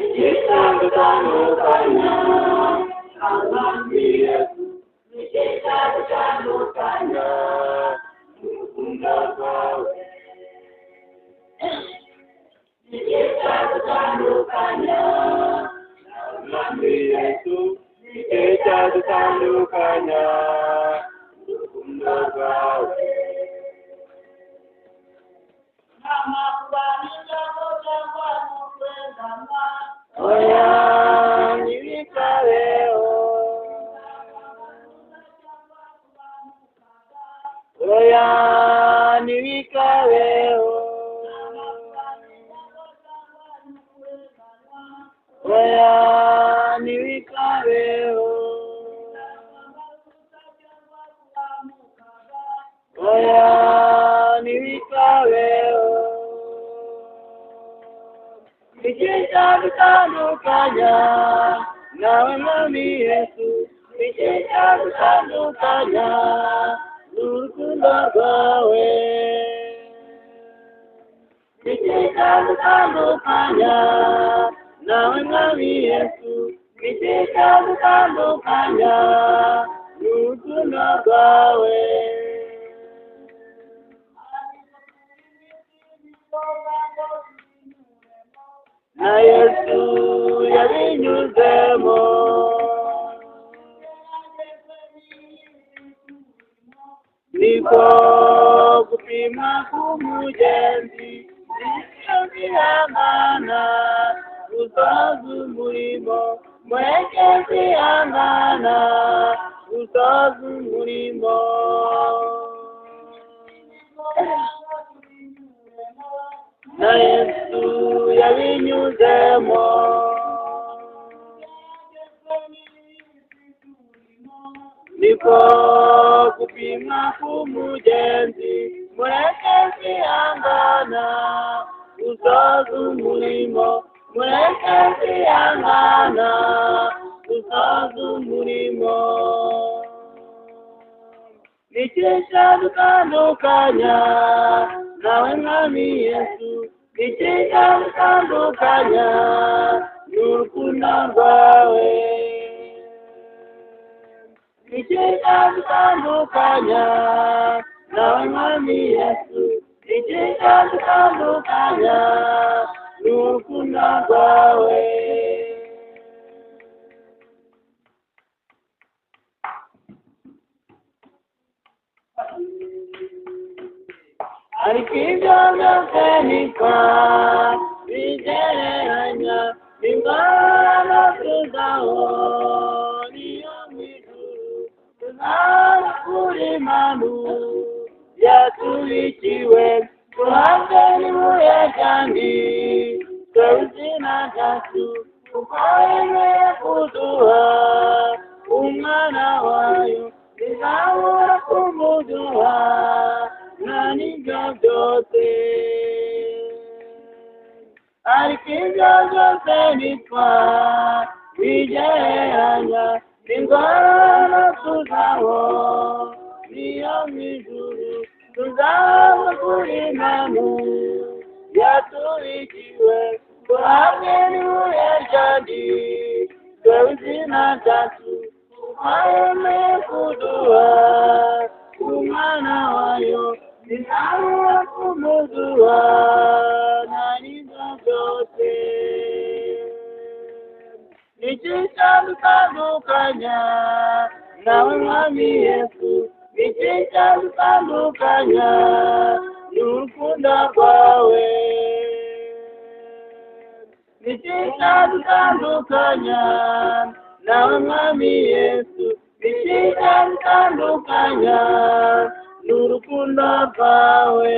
Ikitandukanya abami Yesu, ikitandukanya urukundo rwawe. Ikitandukanya abami Yesu, ikitandukanya urukundo rwawe. Oya nibikabeho, oya nibikabeho, oya nibikabeho, oya nibikabeho. Ikitandukanya nawe mwami Yesu, ikitandukanya urukundo rwawe. Ikitandukanya nawe mwami Yesu, ikitandukanya urukundo rwawe. Na Yesu yabinyuzemo, niko gupima k'umugenzi, nicyo gihangana gusoza umurimo, mureke kwihangana gusoza umurimo. Na Yesu yabinyuzemo, niko gupimwa k'umugenzi, mureke kwihangana gusoza umurimo, mureke kwihangana gusoza umurimo. Ikitandukanya nawe mwami Yesu, ikitandukanya n'urukundo rwawe. Ikitandukanya nawe mwami Yesu, ikitandukanya n'urukundo rwawe. Ariko ibyo byose nitwa bigereranya n'ingorane tuzaho, niyo mw'ijuru tuzaba kuri manu yatubikiwe, tuhabwe n'ibuye kandi twebuzina cyacu, kuko yemeye kuduha umwana wayo, ntizabura kumuduha n'ibyo byose. Ariko ibyo byose nitwa bigereranya n'ingorane tuzaho, niyo mw'ijuru tuzaba kuri manu yatubikiwe, tuhabwe n'ibuye kandi twebuzina cyacu, kuko yemeye kuduha umwana wayo, ntizabura kumuduha n'ibyo byose. Ikitandukanya nawe mwami Yesu, ikitandukanya n'urukundo rwawe. Ikitandukanya nawe mwami Yesu, ikitandukanya n'urukundo rwawe.